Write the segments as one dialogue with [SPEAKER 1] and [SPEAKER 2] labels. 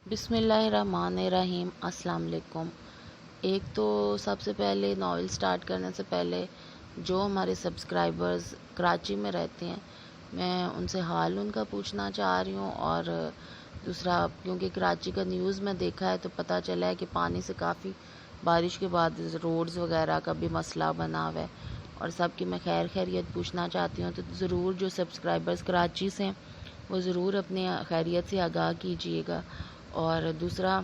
[SPEAKER 1] بسم اللہ الرحمن الرحیم۔ السلام علیکم۔ ایک تو سب سے پہلے ناول سٹارٹ کرنے سے پہلے جو ہمارے سبسکرائبرز کراچی میں رہتے ہیں میں ان سے حال ان کا پوچھنا چاہ رہی ہوں، اور دوسرا کیونکہ کراچی کا نیوز میں دیکھا ہے تو پتہ چلا ہے کہ پانی سے کافی بارش کے بعد روڈز وغیرہ کا بھی مسئلہ بنا ہوا ہے، اور سب کی میں خیر خیریت پوچھنا چاہتی ہوں۔ تو ضرور جو سبسکرائبرز کراچی سے ہیں وہ ضرور اپنے خیریت سے آگاہ کیجیے گا۔ اور دوسرا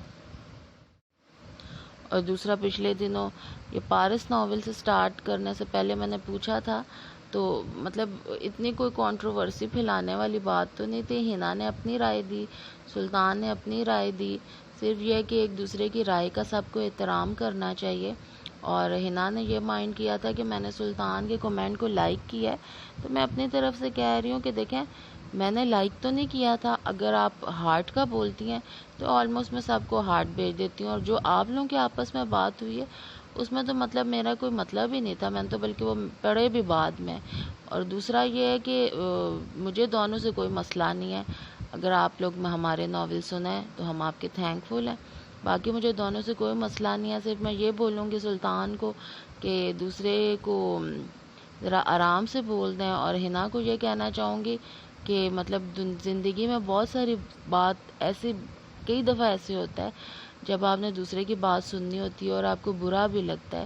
[SPEAKER 1] پچھلے دنوں یہ پارس ناول سے سٹارٹ کرنے سے پہلے میں نے پوچھا تھا، تو مطلب اتنی کوئی کنٹروورسی پھیلانے والی بات تو نہیں تھی۔ ہنا نے اپنی رائے دی، سلطان نے اپنی رائے دی، صرف یہ کہ ایک دوسرے کی رائے کا سب کو احترام کرنا چاہیے۔ اور ہنا نے یہ مائنڈ کیا تھا کہ میں نے سلطان کے کمنٹ کو لائک کیا ہے، تو میں اپنی طرف سے کہہ رہی ہوں کہ دیکھیں میں نے لائک تو نہیں کیا تھا، اگر آپ ہارٹ کا بولتی ہیں تو آلموسٹ میں سب کو ہارٹ بھیج دیتی ہوں، اور جو آپ لوگوں کے آپس میں بات ہوئی ہے اس میں تو مطلب میرا کوئی مطلب ہی نہیں تھا، میں نے تو بلکہ وہ پڑھے بھی بعد میں۔ اور دوسرا یہ ہے کہ مجھے دونوں سے کوئی مسئلہ نہیں ہے، اگر آپ لوگ ہمارے ناول سنیں تو ہم آپ کے تھینک فل ہیں، باقی مجھے دونوں سے کوئی مسئلہ نہیں ہے۔ صرف میں یہ بولوں گی سلطان کو کہ دوسرے کو ذرا آرام سے بول دیں، اور ہنا کو یہ کہنا چاہوں گی کہ مطلب زندگی میں بہت ساری بات ایسی کئی دفعہ ایسے ہوتا ہے جب آپ نے دوسرے کی بات سننی ہوتی ہے اور آپ کو برا بھی لگتا ہے،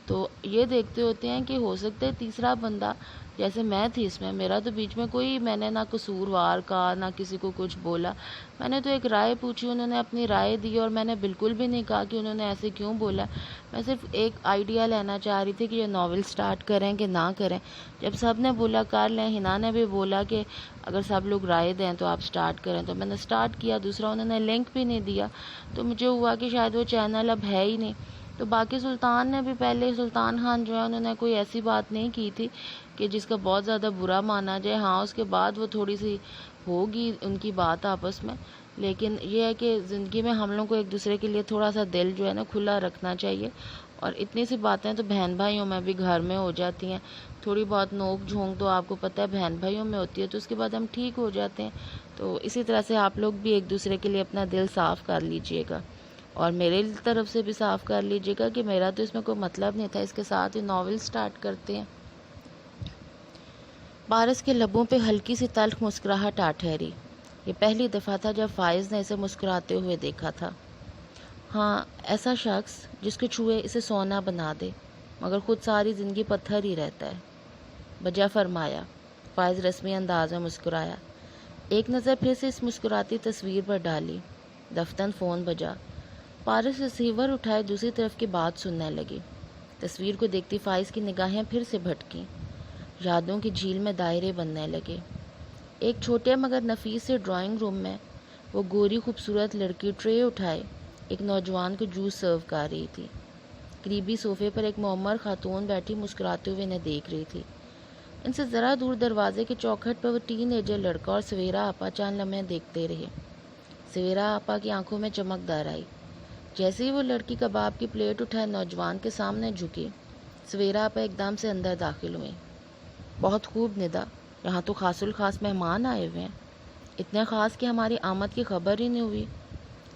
[SPEAKER 1] تو یہ دیکھتے ہوتے ہیں کہ ہو سکتا ہے تیسرا بندہ، جیسے میں تھی اس میں، میرا تو بیچ میں کوئی، میں نے نہ قصوروار کہا نہ کسی کو کچھ بولا، میں نے تو ایک رائے پوچھی، انہوں نے اپنی رائے دی، اور میں نے بالکل بھی نہیں کہا کہ انہوں نے ایسے کیوں بولا۔ میں صرف ایک آئیڈیا لینا چاہ رہی تھی کہ یہ ناول سٹارٹ کریں کہ نہ کریں، جب سب نے بولا کر لیں، ہنا نے بھی بولا کہ اگر سب لوگ رائے دیں تو آپ سٹارٹ کریں، تو میں نے سٹارٹ کیا۔ دوسرا انہوں نے لنک بھی نہیں دیا، تو مجھے ہوا کہ شاید وہ چینل اب ہے ہی نہیں۔ تو باقی سلطان نے بھی پہلے، سلطان خان جو ہے انہوں نے کوئی ایسی بات نہیں کی تھی کہ جس کا بہت زیادہ برا مانا جائے، ہاں اس کے بعد وہ تھوڑی سی ہوگی ان کی بات آپس میں، لیکن یہ ہے کہ زندگی میں ہم لوگوں کو ایک دوسرے کے لیے تھوڑا سا دل جو ہے نا کھلا رکھنا چاہیے، اور اتنی سی باتیں تو بہن بھائیوں میں بھی گھر میں ہو جاتی ہیں، تھوڑی بہت نوک جھونک تو آپ کو پتہ ہے بہن بھائیوں میں ہوتی ہے، تو اس کے بعد ہم ٹھیک ہو جاتے ہیں۔ تو اسی طرح سے آپ لوگ بھی ایک دوسرے کے لیے اپنا دل صاف کر لیجئے گا، اور میرے طرف سے بھی صاف کر لیجئے گا کہ میرا تو اس میں کوئی مطلب نہیں تھا۔ اس کے ساتھ ہی ناول سٹارٹ کرتے ہیں۔ پارس کے لبوں پہ ہلکی سی تلخ مسکراہٹ آ ٹھہری۔ یہ پہلی دفعہ تھا جب فائز نے اسے مسکراتے ہوئے دیکھا تھا۔ ہاں، ایسا شخص جس کو چھوئے اسے سونا بنا دے، مگر خود ساری زندگی پتھر ہی رہتا ہے۔ بجا فرمایا۔ فائز رسمی انداز میں مسکرایا، ایک نظر پھر سے اس مسکراتی تصویر پر ڈالی۔ دفتن فون بجا۔ پارس ریسیور اٹھائے دوسری طرف کی بات سننے لگی۔ تصویر کو دیکھتی فائز کی نگاہیں پھر سے بھٹکیں، یادوں کی جھیل میں دائرے بننے لگے۔ ایک چھوٹے مگر نفیس سے ڈرائنگ روم میں وہ گوری خوبصورت لڑکی ٹرے اٹھائے ایک نوجوان کو جوس سرو کر رہی تھی۔ قریبی صوفے پر ایک معمر خاتون بیٹھی مسکراتے ہوئے انہیں دیکھ رہی تھی۔ ان سے ذرا دور دروازے کے چوکھٹ پر وہ ٹین ایجر لڑکا اور سویرا آپا چند لمحے دیکھتے رہے۔ سویرا آپا کی آنکھوں میں چمک دار آئی۔ جیسے ہی وہ لڑکی کباب کی پلیٹ اٹھائے نوجوان کے سامنے جھکی، سویرا آپا ایک دم سے اندر داخل ہوئیں۔ بہت خوب ندا، یہاں تو خاص الخاص مہمان آئے ہوئے ہیں، اتنے خاص کہ ہماری آمد کی خبر ہی نہیں ہوئی۔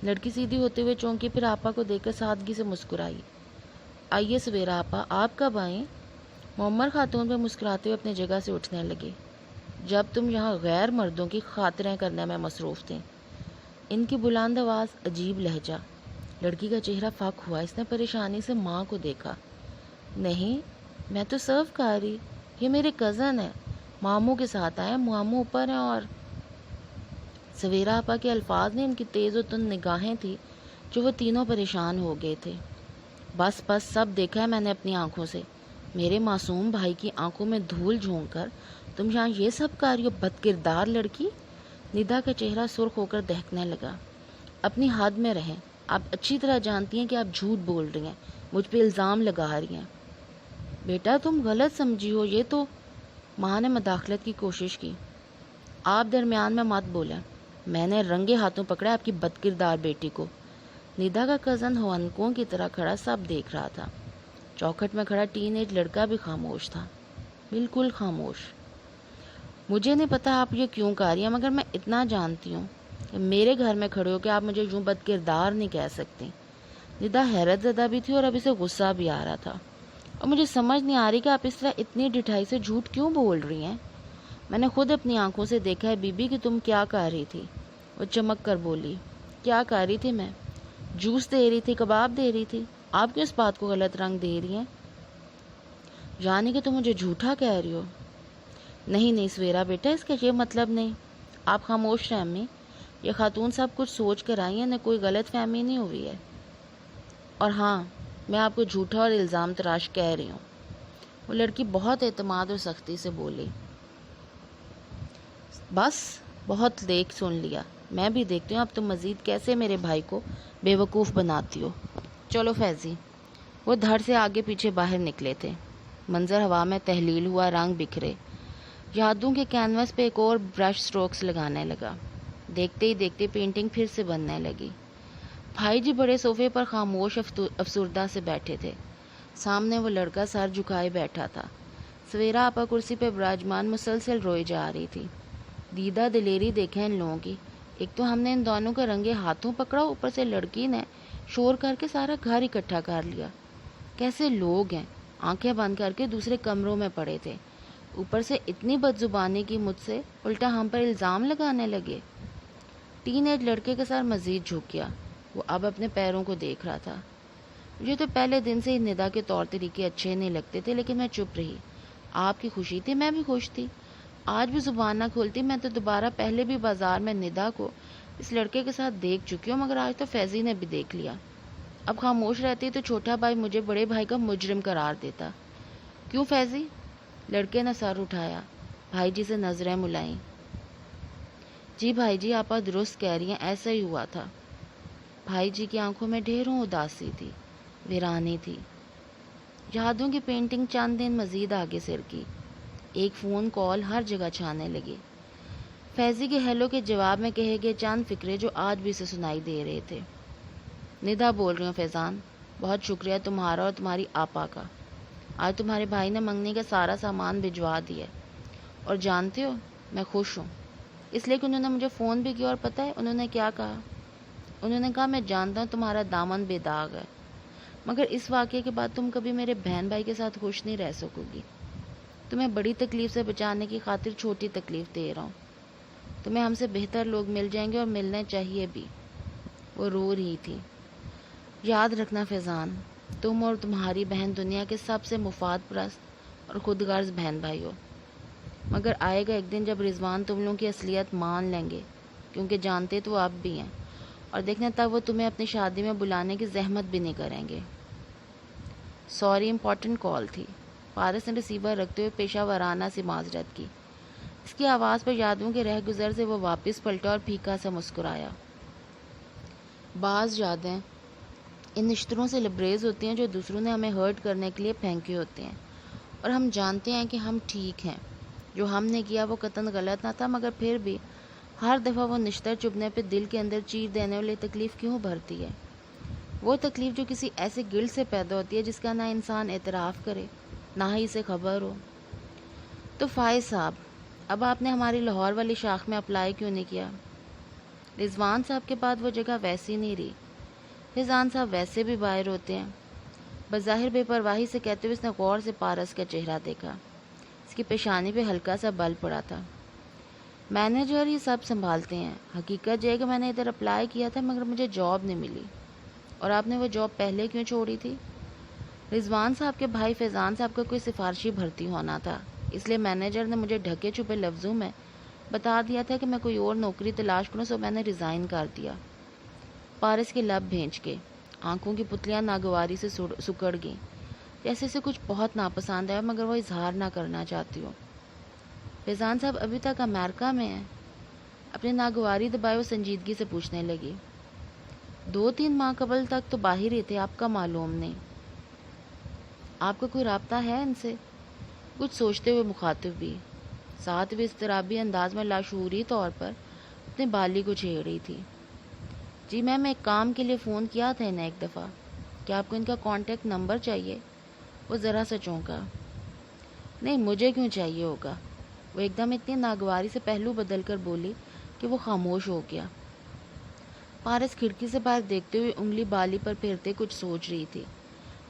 [SPEAKER 1] لڑکی سیدھی ہوتے ہوئے چونکی، پھر آپا کو دیکھ کر سادگی سے مسکرائی۔ آئیے سویرا آپا، آپ کب آئیں؟ معمر خاتون پہ مسکراتے ہوئے اپنی جگہ سے اٹھنے لگے۔ جب تم یہاں غیر مردوں کی خاطریں کرنے میں مصروف تھیں۔ ان کی بلند آواز، عجیب لہجہ۔ لڑکی کا چہرہ فک ہوا، اس نے پریشانی سے ماں کو دیکھا۔ نہیں، میں تو سرو کر رہی، یہ میرے کزن ہے، ماموں کے ساتھ آئے، ماموں اوپر ہیں۔ اور سویرا آپا کے الفاظ نے ان کی تیز و تند نگاہیں تھی جو وہ تینوں پریشان ہو گئے تھے۔ بس بس، سب دیکھا ہے میں نے اپنی آنکھوں سے، میرے معصوم بھائی کی آنکھوں میں دھول جھونک کر تم یہاں یہ سب کر رہی ہو، بد کردار لڑکی۔ ندا کا چہرہ سرخ ہو کر دہکنے لگا۔ اپنی حد میں رہیں، آپ اچھی طرح جانتی ہیں کہ آپ جھوٹ بول رہی ہیں، مجھ پہ الزام لگا رہی ہیں۔ بیٹا تم غلط سمجھی ہو، یہ تو، ماں نے مداخلت کی کوشش کی۔ آپ درمیان میں مت بولیں، میں نے رنگے ہاتھوں پکڑا آپ کی بد کردار بیٹی کو۔ ندا کا کزن ہوانکوں کی طرح کھڑا سب دیکھ رہا تھا۔ چوکھٹ میں کھڑا ٹین ایج لڑکا بھی خاموش تھا، بالکل خاموش۔ مجھے نہیں پتا آپ یہ کیوں کر رہی ہیں، مگر میں اتنا جانتی ہوں میرے گھر میں کھڑے ہو کے آپ مجھے یوں بد کردار نہیں کہہ سکتی۔ ندا حیرت زدہ بھی تھی اور اب اسے غصہ بھی آ رہا تھا، اور مجھے سمجھ نہیں آ رہی کہ آپ اس طرح اتنی ڈٹھائی سے جھوٹ کیوں بول رہی ہیں۔ میں نے خود اپنی آنکھوں سے دیکھا ہے بی بی کہ تم کیا کر رہی تھی۔ وہ چمک کر بولی، کیا کر رہی تھی میں؟ جوس دے رہی تھی، کباب دے رہی تھی۔ آپ کیوں اس بات کو غلط رنگ دے رہی ہیں؟ یعنی کہ تم مجھے جھوٹا کہہ رہی ہو؟ نہیں نہیں سویرا بیٹا، اس کا یہ مطلب نہیں۔ آپ خاموش رہیں امی، یہ خاتون سب کچھ سوچ کر آئی ہیں، نہ کوئی غلط فہمی نہیں ہوئی ہے۔ اور ہاں، میں آپ کو جھوٹا اور الزام تراش کہہ رہی ہوں۔ وہ لڑکی بہت اعتماد اور سختی سے بولی۔ بس بہت دیکھ سن لیا، میں بھی دیکھتی ہوں اب تم مزید کیسے میرے بھائی کو بیوقوف بناتی ہو۔ چلو فیضی۔ وہ دھڑ سے آگے پیچھے باہر نکلے تھے۔ منظر ہوا میں تحلیل ہوا، رنگ بکھرے۔ یادوں کے کینوس پہ ایک اور برش سٹروکس لگانے لگا۔ دیکھتے ہی دیکھتے پینٹنگ پھر سے بننے لگی۔ بھائی جی بڑے صوفے پر خاموش افسردہ سے بیٹھے تھے۔ سامنے وہ لڑکا سر جھکائے بیٹھا تھا۔ سویرا آپا کرسی پہ براجمان مسلسل روئی جا رہی تھی۔ دیدہ دلیری دیکھیں ان لوگوں کی، ایک تو ہم نے ان دونوں کو رنگے ہاتھوں پکڑا، اوپر سے لڑکی نے شور کر کے سارا گھر اکٹھا کر لیا۔ کیسے لوگ ہیں، آنکھیں بند کر کے دوسرے کمروں میں پڑے تھے، اوپر سے اتنی بد زبانی کی مجھ سے، الٹا ہم پر الزام لگانے لگے۔ ٹین ایج لڑکے کا سر مزید جھک گیا۔ وہ اب اپنے پیروں کو دیکھ رہا تھا۔ مجھے تو پہلے دن سے ہی ندا کے طور طریقے اچھے نہیں لگتے تھے، لیکن میں چپ رہی۔ آپ کی خوشی تھی، میں بھی خوش تھی۔ آج بھی زبان نہ کھولتی، میں تو دوبارہ پہلے بھی بازار میں ندا کو اس لڑکے کے ساتھ دیکھ چکی ہوں، مگر آج تو فیضی نے بھی دیکھ لیا۔ اب خاموش رہتی تو چھوٹا بھائی مجھے بڑے بھائی کا مجرم قرار دیتا۔ کیوں فیضی؟ لڑکے نے سر اٹھایا، بھائی جی سے نظریں ملائیں۔ جی بھائی جی، آپا درست کہہ رہی ہیں، ایسا ہی ہوا تھا۔ بھائی جی کی آنکھوں میں ڈھیروں اداسی تھی، ویرانی تھی۔ یادوں کی پینٹنگ چند دن مزید آگے سرکی۔ ایک فون کال ہر جگہ چھانے لگی۔ فیضی کے ہیلو کے جواب میں کہے گئے چند فکرے جو آج بھی اسے سنائی دے رہے تھے۔ ندا بول رہی ہوں فیضان، بہت شکریہ تمہارا اور تمہاری آپا کا۔ آج تمہارے بھائی نے منگنی کا سارا سامان بھجوا دیا، اور جانتے ہو میں خوش ہوں، اس لیے کہ انہوں نے مجھے فون بھی کیا، اور پتہ ہے انہوں نے کیا کہا؟ انہوں نے کہا میں جانتا ہوں تمہارا دامن بے داغ ہے، مگر اس واقعے کے بعد تم کبھی میرے بہن بھائی کے ساتھ خوش نہیں رہ سکو گی۔ تمہیں بڑی تکلیف سے بچانے کی خاطر چھوٹی تکلیف دے رہا ہوں۔ تمہیں ہم سے بہتر لوگ مل جائیں گے، اور ملنے چاہیے بھی۔ وہ رو رہی تھی۔ یاد رکھنا فیضان، تم اور تمہاری بہن دنیا کے سب سے مفاد پرست اور خود غرض بہن بھائی ہو، مگر آئے گا ایک دن جب رضوان تم لوگوں کی اصلیت مان لیں گے، کیونکہ جانتے تو اب بھی ہیں، اور دیکھنا تب وہ تمہیں اپنی شادی میں بلانے کی زحمت بھی نہیں کریں گے۔ سوری، امپورٹنٹ کال تھی۔ پارس نے ریسیور رکھتے ہوئے پیشہ ورانہ سی معذرت کی۔ اس کی آواز پر یادوں کے رہ گزر سے وہ واپس پلٹا اور پھیکا سا مسکرایا۔ بعض یادیں ان نشتروں سے لبریز ہوتی ہیں جو دوسروں نے ہمیں ہرٹ کرنے کے لیے پھینکے ہوتے ہیں، اور ہم جانتے ہیں کہ ہم ٹھیک ہیں، جو ہم نے کیا وہ قطعاً غلط نہ تھا، مگر پھر بھی ہر دفعہ وہ نشتر چبھنے پہ دل کے اندر چیر دینے والی تکلیف کیوں بھرتی ہے؟ وہ تکلیف جو کسی ایسے گلڈ سے پیدا ہوتی ہے جس کا نہ انسان اعتراف کرے، نہ ہی اسے خبر ہو۔ تو فائز صاحب، اب آپ نے ہماری لاہور والی شاخ میں اپلائی کیوں نہیں کیا؟ رضوان صاحب کے بعد وہ جگہ ویسی نہیں رہی۔ فیضان صاحب ویسے بھی باہر ہوتے ہیں، بظاہر بے پرواہی سے کہتے ہوئے اس نے غور سے پارس کا چہرہ دیکھا۔ اس کی پیشانی پہ ہلکا سا بل پڑا تھا۔ مینیجر یہ سب سنبھالتے ہیں، حقیقت یہ ہے کہ میں نے ادھر اپلائی کیا تھا مگر مجھے جاب نہیں ملی۔ اور آپ نے وہ جاب پہلے کیوں چھوڑی تھی؟ رضوان صاحب کے بھائی فیضان صاحب کا کوئی سفارشی بھرتی ہونا تھا، اس لیے مینیجر نے مجھے ڈھکے چھپے لفظوں میں بتا دیا تھا کہ میں کوئی اور نوکری تلاش کروں، سو میں نے ریزائن کر دیا۔ پارس کے لب بھینچ کے آنکھوں کی پتلیاں ناگواری سے سکڑ گئیں، جیسے اسے کچھ بہت ناپسند ہے مگر وہ اظہار نہ کرنا چاہتی ہو۔ فیضان صاحب ابھی تک امریکہ میں ہیں؟ اپنی ناگواری دبائے وہ سنجیدگی سے پوچھنے لگی۔ 2-3 ماہ قبل تک تو باہر ہی تھے، آپ کا معلوم نہیں؟ آپ کا کوئی رابطہ ہے ان سے؟ کچھ سوچتے ہوئے مخاطب بھی، ساتھ بھی اضطرابی انداز میں لاشعوری طور پر اپنے بالی کو چھیڑ رہی تھی۔ جی میم، ایک کام کے لیے فون کیا تھا انہیں ایک دفعہ، کیا آپ کو ان کا کانٹیکٹ نمبر چاہیے؟ وہ ذرا سا چونکا۔ نہیں، مجھے کیوں چاہیے ہوگا؟ وہ ایک دم اتنی ناگواری سے پہلو بدل کر بولی کہ وہ خاموش ہو گیا۔ پارس کھڑکی سے باہر دیکھتے ہوئے انگلی بالی پر پھیرتے کچھ سوچ رہی تھی۔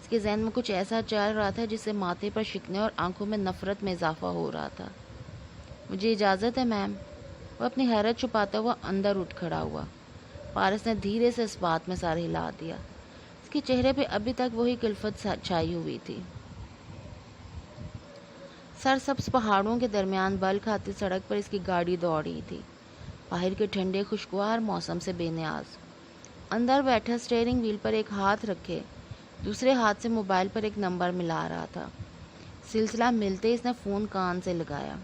[SPEAKER 1] اس کے ذہن میں کچھ ایسا چل رہا تھا جس سے ماتھے پر شکنجے اور آنکھوں میں نفرت میں اضافہ ہو رہا تھا۔ مجھے اجازت ہے میم؟ وہ اپنی حیرت چھپاتا ہوا اندر اٹھ کھڑا ہوا۔ پارس نے دھیرے سے اس بات میں سر ہلا دیا۔ اس کے چہرے پہ ابھی تک وہی کلفت چھائی ہوئی تھی۔ سرسبز پہاڑوں کے درمیان بل کھاتی سڑک پر اس کی گاڑی دوڑ رہی تھی، باہر کے ٹھنڈے خوشگوار موسم سے بے نیاز۔ اندر بیٹھا اسٹیئرنگ وہیل پر ایک ہاتھ رکھے دوسرے ہاتھ سے موبائل پر ایک نمبر ملا رہا تھا۔ سلسلہ ملتے اس نے فون کان سے لگایا۔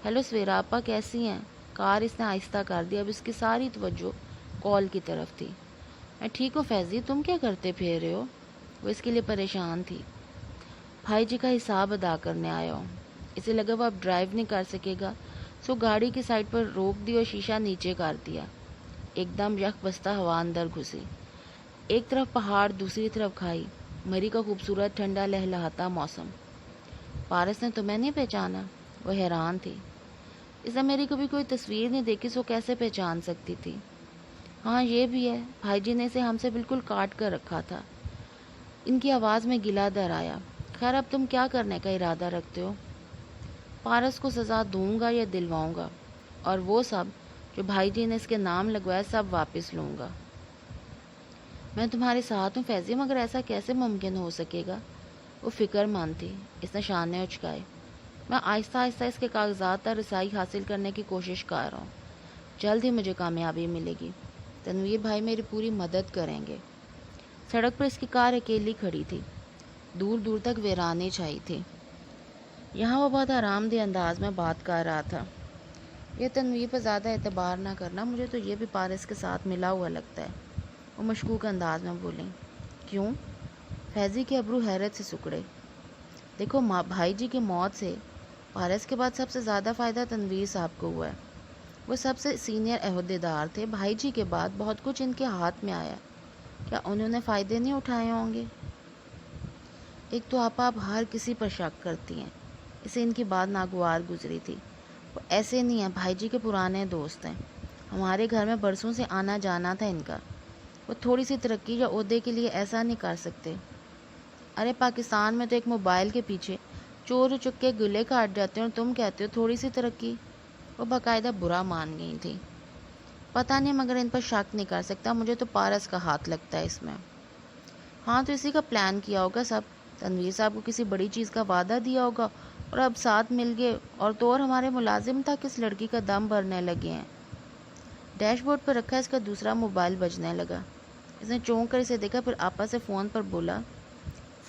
[SPEAKER 1] ہیلو سویرا آپا، کیسی ہیں؟ کار اس نے آہستہ کر دی، اب اس کی ساری توجہ کال کی طرف تھی۔ میں ٹھیک ہوں فیضی، تم کیا کرتے پھر رہے ہو؟ وہ اس کے لیے پریشان تھی۔ بھائی جی کا حساب ادا کرنے آیا ہوں۔ اسے لگا وہ اب ڈرائیو نہیں کر سکے گا، سو گاڑی کی سائڈ پر روک دی اور شیشہ نیچے کر دیا۔ ایک دم یک بستہ ہوا اندر گھسی۔ ایک طرف پہاڑ، دوسری طرف کھائی، مری کا خوبصورت ٹھنڈا لہلہاتا موسم۔ پارس نے تمہیں نہیں پہچانا؟ وہ حیران تھی۔ اس نے میری کبھی کوئی تصویر نہیں دیکھی، سو کیسے پہچان سکتی تھی؟ ہاں یہ بھی ہے، بھائی جی نے اسے ہم سے بالکل کاٹ کر رکھا تھا۔ ان کی آواز میں گلہ در آیا۔ خیر اب تم کیا کرنے کا ارادہ رکھتے ہو؟ پارس کو سزا دوں گا یا دلواؤں گا، اور وہ سب جو بھائی جی نے اس کے نام لگوایا سب واپس لوں گا۔ میں تمہارے ساتھ ہوں فیضی، مگر ایسا کیسے ممکن ہو سکے گا؟ وہ فکر مند تھی۔ اس نے شانے اچکائے۔ میں آہستہ آہستہ اس کے کاغذات تک رسائی حاصل کرنے کی کوشش کر رہا ہوں، جلد ہی مجھے کامیابی ملے گی۔ تنویر بھائی میری پوری مدد کریں گے۔ سڑک پر اس کی کار اکیلی کھڑی تھی، دور دور تک ویرانی چھائی تھی۔ یہاں وہ بہت آرام دہ انداز میں بات کر رہا تھا۔ یہ تنویر پر زیادہ اعتبار نہ کرنا، مجھے تو یہ بھی پارس کے ساتھ ملا ہوا لگتا ہے۔ وہ مشکوک انداز میں بولیں۔ کیوں؟ فیضی کے ابرو حیرت سے سکڑے۔ دیکھو بھائی جی کی موت سے پارس کے بعد سب سے زیادہ فائدہ تنویر صاحب کو ہوا ہے۔ وہ سب سے سینئر عہدیدار تھے، بھائی جی کے بعد بہت کچھ ان کے ہاتھ میں آیا، کیا انہوں نے فائدے نہیں اٹھائے ہوں گے؟ ایک تو آپ ہر کسی پر شک کرتی ہیں۔ اسے ان کی بات ناگوار گزری تھی۔ وہ ایسے نہیں ہیں، بھائی جی کے پرانے دوست ہیں، ہمارے گھر میں برسوں سے آنا جانا تھا ان کا۔ وہ تھوڑی سی ترقی یا عہدے کے لیے ایسا نہیں کر سکتے۔ ارے پاکستان میں تو ایک موبائل کے پیچھے چور چک کے گلے کاٹ جاتے ہیں، اور تم کہتے ہو تھوڑی سی ترقی؟ وہ باقاعدہ برا مان گئی تھی۔ پتہ نہیں، مگر ان پر شک نہیں کر سکتا، مجھے تو پارس کا ہاتھ لگتا ہے اس میں۔ ہاں تو اسی کا پلان کیا ہوگا سب، تنویر صاحب کو کسی بڑی چیز کا وعدہ دیا ہوگا اور اب ساتھ مل گئے، اور تو اور ہمارے ملازم تک اس لڑکی کا دم بھرنے لگے ہیں۔ ڈیش بورڈ پر رکھا اس کا دوسرا موبائل بجنے لگا۔ اس نے چونک کر اسے دیکھا، پھر آپا سے فون پر بولا،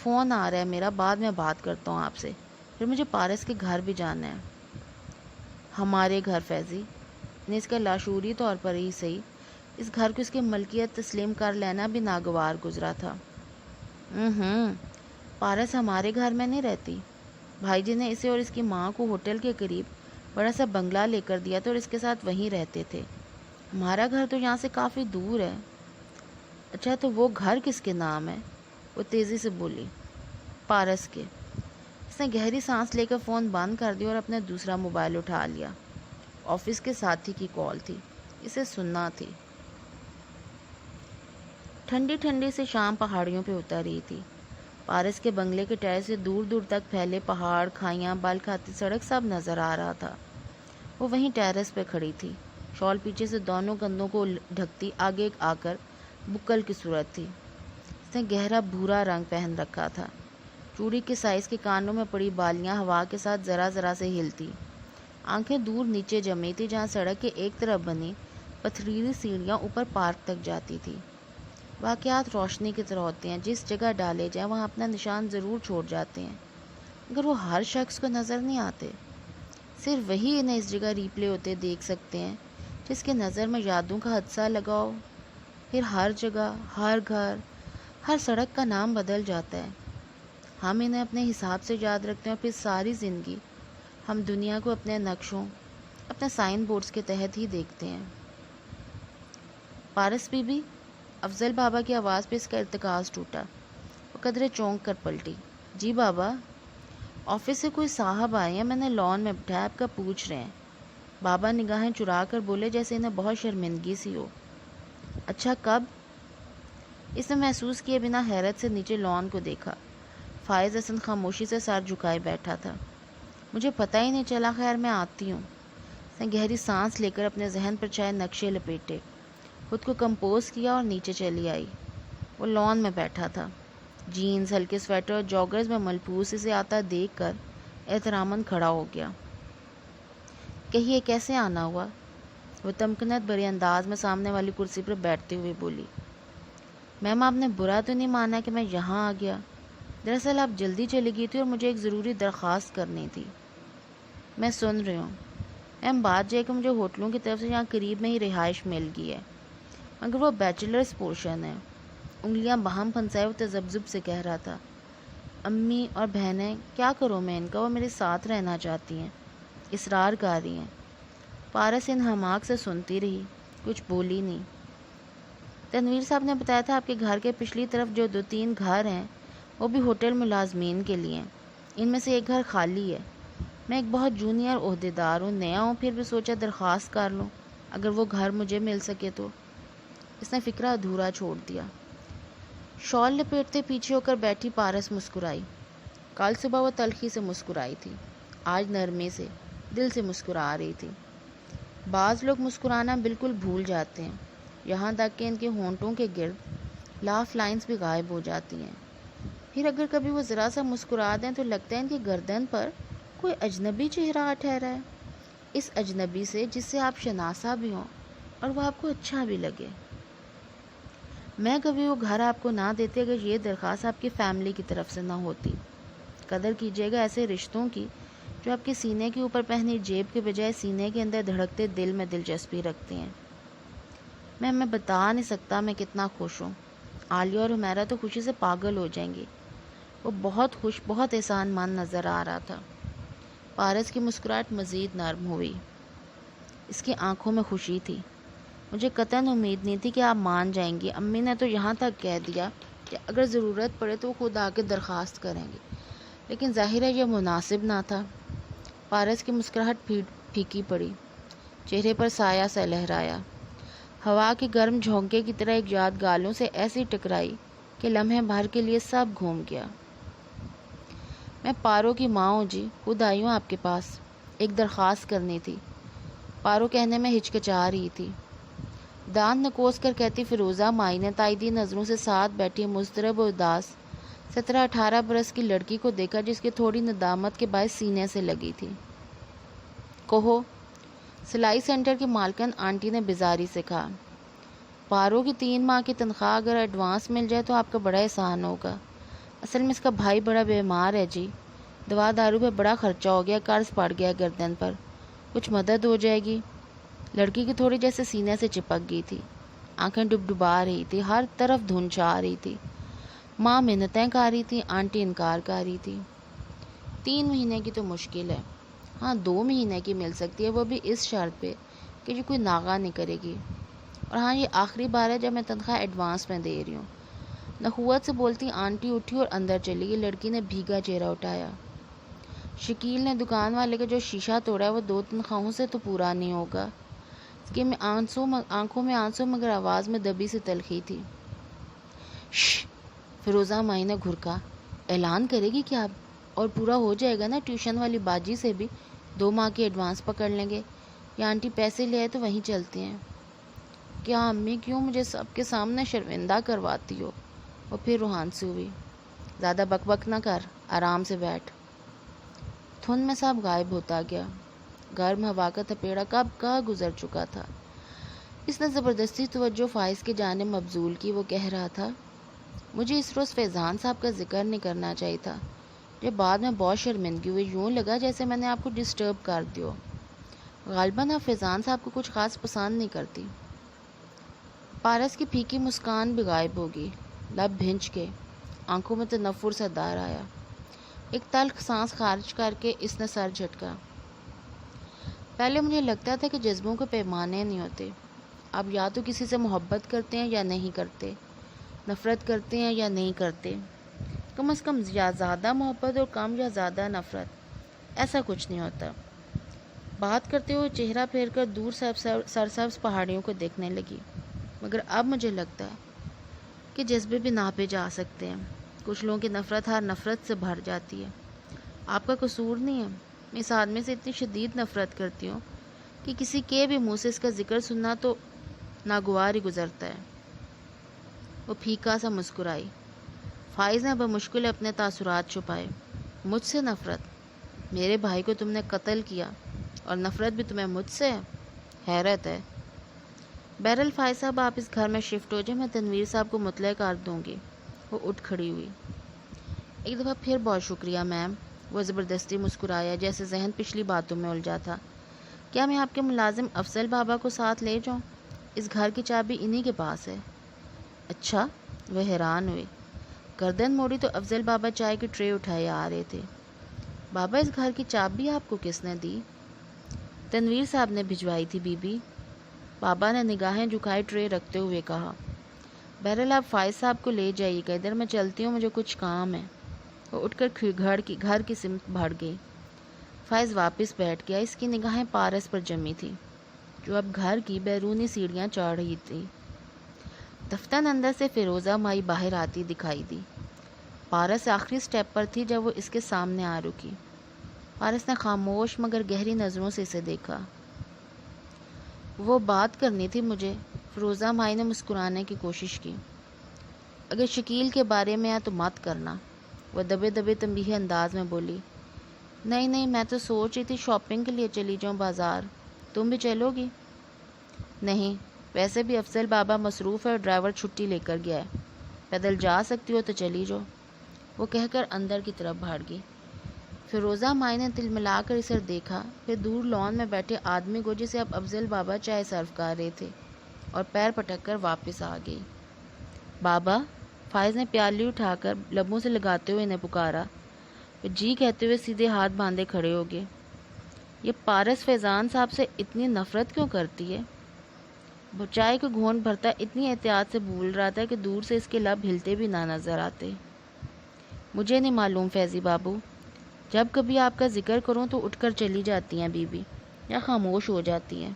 [SPEAKER 1] فون آ رہا ہے میرا، بعد میں بات کرتا ہوں آپ سے، پھر مجھے پارس کے گھر بھی جانا ہے۔ ہمارے گھر فیضی نے اس کا لاشعوری طور پر ہی صحیح، اس گھر کو اس کی ملکیت تسلیم کر لینا بھی ناگوار گزرا تھا۔ پارس ہمارے گھر میں نہیں رہتی، بھائی جی نے اسے اور اس کی ماں کو ہوٹل کے قریب بڑا سا بنگلہ لے کر دیا تھا اور اس کے ساتھ وہیں رہتے تھے۔ ہمارا گھر تو یہاں سے کافی دور ہے۔ اچھا تو وہ گھر کس کے نام ہے؟ وہ تیزی سے بولی۔ پارس کے۔ اس نے گہری سانس لے کر فون بند کر دیا اور اپنا دوسرا موبائل اٹھا لیا۔ آفس کے ساتھی کی کال تھی، اسے سننا تھی۔ ٹھنڈی ٹھنڈی سے شام پہاڑیوں پہ اتر رہی تھی۔ پارس کے بنگلے کے ٹہر سے دور دور تک پھیلے پہاڑ، کھائیاں، بل کھاتی سڑک سب نظر آ رہا تھا۔ وہ وہیں ٹیرس پہ کھڑی تھی، شال پیچھے سے دونوں کندھوں کو ڈھکتی آگے آ کر بکل کی صورت تھی۔ اس نے گہرا بھورا رنگ پہن رکھا تھا، چوڑی کے سائز کے کانوں میں پڑی بالیاں ہوا کے ساتھ ذرا ذرا سے ہلتی۔ آنکھیں دور نیچے جمی تھی، جہاں سڑک کے ایک طرف بنی پتھریلی سیڑھیاں اوپر پارک تک جاتی تھی۔ واقعات روشنی کی طرح ہوتے ہیں، جس جگہ ڈالے جائیں وہاں اپنا نشان ضرور چھوڑ جاتے ہیں، مگر وہ ہر شخص کو نظر نہیں آتے۔ صرف وہی انہیں اس جگہ ریپلے ہوتے دیکھ سکتے ہیں جس کے نظر میں یادوں کا حادثہ لگا ہو۔ پھر ہر جگہ، ہر گھر، ہر سڑک کا نام بدل جاتا ہے۔ ہم انہیں اپنے حساب سے یاد رکھتے ہیں، اور پھر ساری زندگی ہم دنیا کو اپنے نقشوں، اپنے سائن بورڈز کے تحت ہی دیکھتے ہیں۔ پارس بی بی، افضل بابا کی آواز پہ اس کا ارتکاز ٹوٹا۔ وہ قدرے چونک کر پلٹی۔ جی بابا؟ آفس سے کوئی صاحب آئے ہیں، میں نے لان میں بٹھایا، آپ کا پوچھ رہے ہیں۔ بابا نگاہیں چرا کر بولے جیسے انہیں بہت شرمندگی سی ہو۔ اچھا کب؟ اس نے محسوس کیے بنا حیرت سے نیچے لان کو دیکھا۔ فائز حسن خاموشی سے سر جھکائے بیٹھا تھا۔ مجھے پتہ ہی نہیں چلا، خیر میں آتی ہوں۔ اس نے گہری سانس لے کر اپنے ذہن پر چائے نقشے لپیٹے، خود کو کمپوز کیا اور نیچے چلی آئی۔ وہ لان میں بیٹھا تھا، جینز، ہلکے سویٹر اور جاگرز میں ملبوس اسے آتا دیکھ کر احتراماً کھڑا ہو گیا۔ کہیے کیسے آنا ہوا؟ وہ تمکنت بھرے انداز میں سامنے والی کرسی پر بیٹھتے ہوئے بولی۔ میم آپ نے برا تو نہیں مانا کہ میں یہاں آ گیا؟ دراصل آپ جلدی چلی گئی تھی اور مجھے ایک ضروری درخواست کرنی تھی۔ میں سن رہی ہوں میم، بات یہ ہے کہ مجھے ہوٹلوں کی طرف سے یہاں قریب میں ہی رہائش مل گئی ہے، مگر وہ بیچلرز پورشن ہے۔ انگلیاں باہم پھنسائے وہ تذبذب سے کہہ رہا تھا۔ امی اور بہنیں، کیا کروں میں ان کا؟ وہ میرے ساتھ رہنا چاہتی ہیں، اصرار کر رہی ہیں۔ پارس ان حماق سے سنتی رہی، کچھ بولی نہیں۔ تنویر صاحب نے بتایا تھا آپ کے گھر کے پچھلی طرف جو 2-3 گھر ہیں وہ بھی ہوٹل ملازمین کے لیے ہیں، ان میں سے ایک گھر خالی ہے۔ میں ایک بہت جونیئر عہدیدار ہوں، نیا ہوں، پھر بھی سوچا درخواست کر لوں اگر وہ گھر مجھے مل سکے تو۔ اس نے فکرہ ادھورا چھوڑ دیا۔ شال لپیٹتے پیچھے ہو کر بیٹھی پارس مسکرائی۔ کل صبح وہ تلخی سے مسکرائی تھی، آج نرمی سے، دل سے مسکرا رہی تھی۔ بعض لوگ مسکرانا بالکل بھول جاتے ہیں، یہاں تک کہ ان کے ہونٹوں کے گرد لاف لائنز بھی غائب ہو جاتی ہیں۔ پھر اگر کبھی وہ ذرا سا مسکرا دیں تو لگتا ہے ان کی گردن پر کوئی اجنبی چہرہ ٹھہرا ہے، اس اجنبی سے جس سے آپ شناسا بھی ہوں اور وہ آپ کو اچھا بھی لگے۔ میں کبھی وہ گھر آپ کو نہ دیتی اگر یہ درخواست آپ کی فیملی کی طرف سے نہ ہوتی۔ قدر کیجیے گا ایسے رشتوں کی جو آپ کے سینے کے اوپر پہنی جیب کے بجائے سینے کے اندر دھڑکتے دل میں دلچسپی رکھتے ہیں۔ میں بتا نہیں سکتا میں کتنا خوش ہوں۔ عالیہ اور حمیرہ تو خوشی سے پاگل ہو جائیں گی۔ وہ بہت خوش، بہت احسان مند نظر آ رہا تھا۔ پارس کی مسکراہٹ مزید نرم ہوئی، اس کی آنکھوں میں خوشی تھی۔ مجھے قطعاً امید نہیں تھی کہ آپ مان جائیں گی۔ امی نے تو یہاں تک کہہ دیا کہ اگر ضرورت پڑے تو وہ خود آ کے درخواست کریں گے، لیکن ظاہر ہے یہ مناسب نہ تھا۔ پارس کی مسکراہٹ پھیکی پڑی، چہرے پر سایہ سا لہرایا۔ ہوا کے گرم جھونکے کی طرح ایک یاد گالوں سے ایسی ٹکرائی کہ لمحے بھر کے لیے سب گھوم گیا۔ میں پارو کی ماں ہوں جی، خود آئی ہوں آپ کے پاس، ایک درخواست کرنی تھی۔ پارو کہنے میں ہچکچا رہی تھی۔ دانت نکوس کر کہتی فیروزہ مائی نے تائیدی نظروں سے ساتھ بیٹھی مضطرب اور اداس 17-18 برس کی لڑکی کو دیکھا جس کی تھوڑی ندامت کے باعث سینے سے لگی تھی۔ کہو، سلائی سینٹر کی مالکن آنٹی نے بیزاری سے کہا۔ پارو کی 3 ماہ کی تنخواہ اگر ایڈوانس مل جائے تو آپ کا بڑا احسان ہوگا۔ اصل میں اس کا بھائی بڑا بیمار ہے جی، دوا دارو پہ بڑا خرچہ ہو گیا، قرض پڑ گیا گردن پر، کچھ مدد ہو جائے گی؟ لڑکی کی تھوڑی جیسے سینے سے چپک گئی تھی، آنکھیں ڈبڈبا رہی تھی، ہر طرف دھن چھا رہی تھی۔ ماں منتیں کر رہی تھی، آنٹی انکار کر رہی تھی۔ 3 مہینے کی تو مشکل ہے، ہاں 2 مہینے کی مل سکتی ہے، وہ بھی اس شرط پہ کہ یہ کوئی ناغہ نہیں کرے گی، اور ہاں یہ آخری بار ہے جب میں تنخواہ ایڈوانس میں دے رہی ہوں۔ نخوت سے بولتی آنٹی اٹھی اور اندر چلی گئی۔ لڑکی نے بھیگا چہرہ اٹھایا۔ شکیل نے دکان والے کا جو شیشہ توڑا ہے وہ 2 تنخواہوں سے تو پورا نہیں ہوگا۔ اس کی آنکھوں میں آنسو مگر آواز میں دبی سی تلخی تھی۔ شش، فیروزہ مائی نے گھرکا۔ اعلان کرے گی کیا اب؟ اور پورا ہو جائے گا نا، ٹیوشن والی باجی سے بھی 2 ماہ کی ایڈوانس پکڑ لیں گے، یا آنٹی پیسے لے آئے تو وہیں چلتے ہیں۔ کیا امی کیوں مجھے سب کے سامنے شرمندہ کرواتی ہو؟ وہ پھر روحان سے ہوئی۔ زیادہ بک بک نہ کر، آرام سے بیٹھ۔ دھند میں سب غائب ہوتا گیا۔ گرم ہوا کا تھپیڑا کب کا گزر چکا تھا۔ اس نے زبردستی توجہ فائز کی جانب مبذول کی۔ وہ کہہ رہا تھا، مجھے اس روز فیضان صاحب کا ذکر نہیں کرنا چاہیے تھا، جب بعد میں بہت شرمندگی ہوئی، یوں لگا جیسے میں نے آپ کو ڈسٹرب کر دیا۔ غالباً آپ فیضان صاحب کو کچھ خاص پسند نہیں کرتی۔ پارس کی پھیکی مسکان بھی غائب ہوگی، لب بھنج کے، آنکھوں میں تنفر سے دار آیا۔ ایک تلخ سانس خارج کر کے اس نے سر جھٹکا۔ پہلے مجھے لگتا تھا کہ جذبوں کے پیمانے نہیں ہوتے، اب یا تو کسی سے محبت کرتے ہیں یا نہیں کرتے، نفرت کرتے ہیں یا نہیں کرتے، کم از کم یا زیادہ محبت اور کم یا زیادہ نفرت، ایسا کچھ نہیں ہوتا۔ بات کرتے ہوئے چہرہ پھیر کر دور سرسبز پہاڑیوں کو دیکھنے لگی۔ مگر اب مجھے لگتا ہے کہ جذبے بھی ناپے جا سکتے ہیں۔ کچھ لوگوں کی نفرت ہر نفرت سے بھر جاتی ہے۔ آپ کا قصور نہیں ہے۔ میں اس آدمی سے اتنی شدید نفرت کرتی ہوں کہ کسی کے بھی منہ سے اس کا ذکر سننا تو ناگوار ہی گزرتا ہے۔ وہ پھیکا سا مسکرائی۔ فائز نے بمشکل اپنے تاثرات چھپائے۔ مجھ سے نفرت؟ میرے بھائی کو تم نے قتل کیا اور نفرت بھی تمہیں مجھ سے ہے؟ حیرت ہے۔ بہرحال فائز صاحب آپ اس گھر میں شفٹ ہو جائیں، میں تنویر صاحب کو مطلع کر دوں گی۔ وہ اٹھ کھڑی ہوئی۔ ایک دفعہ پھر بہت شکریہ میم۔ وہ زبردستی مسکرایا جیسے ذہن پچھلی باتوں میں الجھا تھا۔ کیا میں آپ کے ملازم افضل بابا کو ساتھ لے جاؤں؟ اس گھر کی چابی انہی کے پاس ہے۔ اچھا؟ وہ حیران ہوئے۔ گردن موڑی تو افضل بابا چائے کی ٹرے اٹھائے آ رہے تھے۔ بابا اس گھر کی چابی آپ کو کس نے دی؟ تنویر صاحب نے بھجوائی تھی بی بی۔ بابا نے نگاہیں جھکائے ٹرے رکھتے ہوئے کہا۔ بہرحال آپ فائز صاحب کو لے جائیے گا، ادھر میں چلتی ہوں، مجھے کچھ کام ہے۔ وہ اٹھ کر گھر کی سمت بڑھ گئی۔ فائز واپس بیٹھ گیا۔ اس کی نگاہیں پارس پر جمی تھی جو اب گھر کی بیرونی سیڑھیاں چڑھ رہی تھی۔ دفتر اندر سے فیروزہ مائی باہر آتی دکھائی دی۔ پارس آخری سٹیپ پر تھی جب وہ اس کے سامنے آ رکی۔ پارس نے خاموش مگر گہری نظروں سے اسے دیکھا۔ وہ بات کرنی تھی مجھے۔ فیروزہ مائی نے مسکرانے کی کوشش کی۔ اگر شکیل کے بارے میں ہے تو مت کرنا، وہ دبے دبے تنبیہی انداز میں بولی۔ نہیں نہیں، میں تو سوچ رہی تھی شاپنگ کے لیے چلی جاؤں بازار، تم بھی چلو گی؟ نہیں، ویسے بھی افضل بابا مصروف ہے اور ڈرائیور چھٹی لے کر گیا ہے، پیدل جا سکتی ہو تو چلی جاؤ، وہ کہہ کر اندر کی طرف بھاگ گئی۔ فیروزہ مائی نے تل ملا کر اسے دیکھا، پھر دور لان میں بیٹھے آدمی کو جسے اب افضل بابا چائے سرو کر رہے تھے، اور پیر پٹک کر واپس آ گئی۔ بابا، فائز نے پیالی اٹھا کر لبوں سے لگاتے ہوئے انہیں پکارا۔ وہ جی کہتے ہوئے سیدھے ہاتھ باندھے کھڑے ہو گئے۔ یہ پارس فیضان صاحب سے اتنی نفرت کیوں کرتی ہے؟ وہ چائے کو گھونٹ بھرتا اتنی احتیاط سے بول رہا تھا کہ دور سے اس کے لب ہلتے بھی نہ نظر آتے۔ مجھے نہیں معلوم فیضی بابو، جب کبھی آپ کا ذکر کروں تو اٹھ کر چلی جاتی ہیں بی بی، یا خاموش ہو جاتی ہیں۔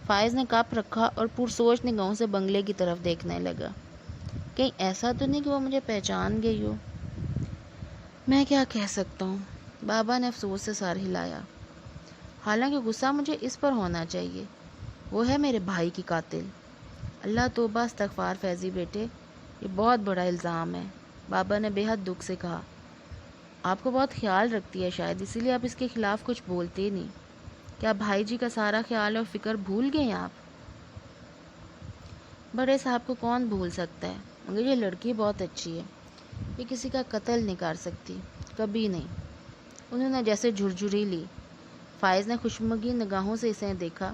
[SPEAKER 1] فائز نے کپ رکھا اور پرسوچ نگاہوں سے بنگلے کی طرف دیکھنے لگا۔ کہیں ایسا تو نہیں کہ وہ مجھے پہچان گئی ہو؟ میں کیا کہہ سکتا ہوں؟ بابا نے افسوس سے سر ہلایا۔ حالانکہ غصہ مجھے اس پر ہونا چاہیے، وہ ہے میرے بھائی کی قاتل۔ اللہ توبہ استغفار فیضی بیٹے، یہ بہت بڑا الزام ہے، بابا نے بے حد دکھ سے کہا۔ آپ کو بہت خیال رکھتی ہے شاید، اسی لیے آپ اس کے خلاف کچھ بولتے ہی نہیں۔ کیا بھائی جی کا سارا خیال اور فکر بھول گئے ہیں آپ؟ بڑے صاحب کو کون بھول سکتا ہے، مگر یہ لڑکی بہت اچھی ہے، یہ کسی کا قتل نہیں کر سکتی، کبھی نہیں۔ انہوں نے جیسے جھرجھری لی۔ فائز نے خوشمگی نگاہوں سے اسے دیکھا۔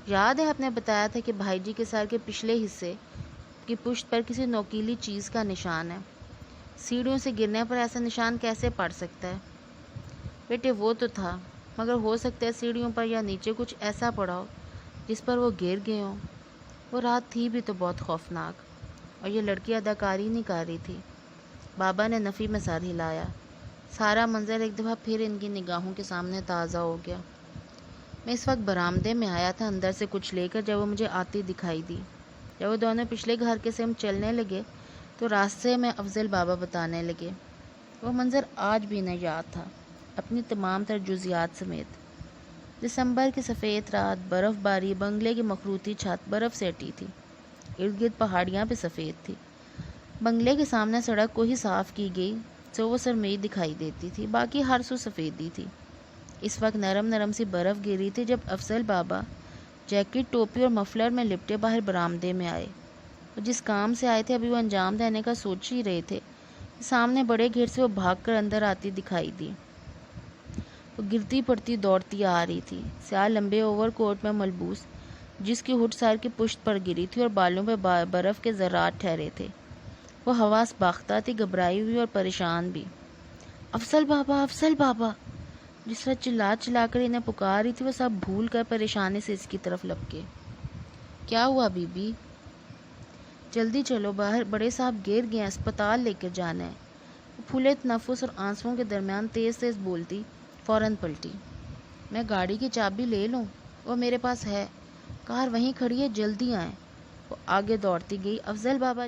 [SPEAKER 1] یاد ہے آپ نے بتایا تھا کہ بھائی جی کے سر کے پچھلے حصے کی پشت پر کسی نوکیلی چیز کا نشان ہے، سیڑھیوں سے گرنے پر ایسا نشان کیسے پڑ سکتا ہے؟ بیٹے وہ تو تھا، مگر ہو سکتا ہے سیڑھیوں پر یا نیچے کچھ ایسا پڑا ہو جس پر وہ گر گئے ہوں۔ وہ رات تھی بھی تو بہت خوفناک، اور یہ لڑکی اداکاری نہیں کر رہی تھی۔ بابا نے نفی میں سر ہلایا۔ سارا منظر ایک دفعہ پھر ان کی نگاہوں کے سامنے تازہ ہو گیا۔ میں اس وقت برآمدے میں آیا تھا اندر سے کچھ لے کر جب وہ مجھے آتی دکھائی دی۔ جب وہ دونوں پچھلے گھر کے سمت چلنے لگے تو راستے میں افضل بابا بتانے لگے۔ وہ منظر آج بھی انہیں یاد تھا، اپنی تمام تر جزیات سمیت۔ دسمبر کی سفید رات، برف باری، بنگلے کی مخروطی چھت برف سے اٹی تھی، ارد گرد پہاڑیاں بھی سفید تھی۔ بنگلے کے سامنے سڑک کو ہی صاف کی گئی تو وہ سرمئی دکھائی دیتی تھی، باقی ہر سو سفیدی تھی۔ اس وقت نرم نرم سی برف گر رہی تھی جب افضل بابا جیکٹ، ٹوپی اور مفلر میں لپٹے باہر برآمدے میں آئے۔ وہ جس کام سے آئے تھے ابھی وہ انجام دینے کا سوچ ہی رہے تھے، سامنے بڑے گیٹ سے وہ بھاگ کر اندر آتی دکھائی دی۔ وہ گرتی پڑتی دوڑتی آ رہی تھی، سیاہ لمبے اوور کوٹ میں ملبوس، جس کی ہڈ سر کی پشت پر گری تھی اور بالوں پہ برف کے ذرات ٹھہرے تھے۔ وہ حواس باختہ تھی، گھبرائی ہوئی اور پریشان بھی۔ افضل بابا، افضل بابا، جس طرح چلا چلا کر انہیں پکار رہی تھی وہ سب بھول کر پریشانی سے اس کی طرف لپکے۔ کیا ہوا بی بی؟ جلدی چلو باہر، بڑے صاحب گر گئے ہیں، اسپتال لے کر جانا ہے۔ وہ پھولے تنفس اور آنسوؤں کے درمیان تیز تیز بولتی فوراً پلٹی۔ میں گاڑی کی چابی لے لوں؟ وہ میرے پاس ہے، کار وہیں کھڑی ہے، جلدی آئیں۔ وہ آگے دوڑتی گئی۔ افضل بابا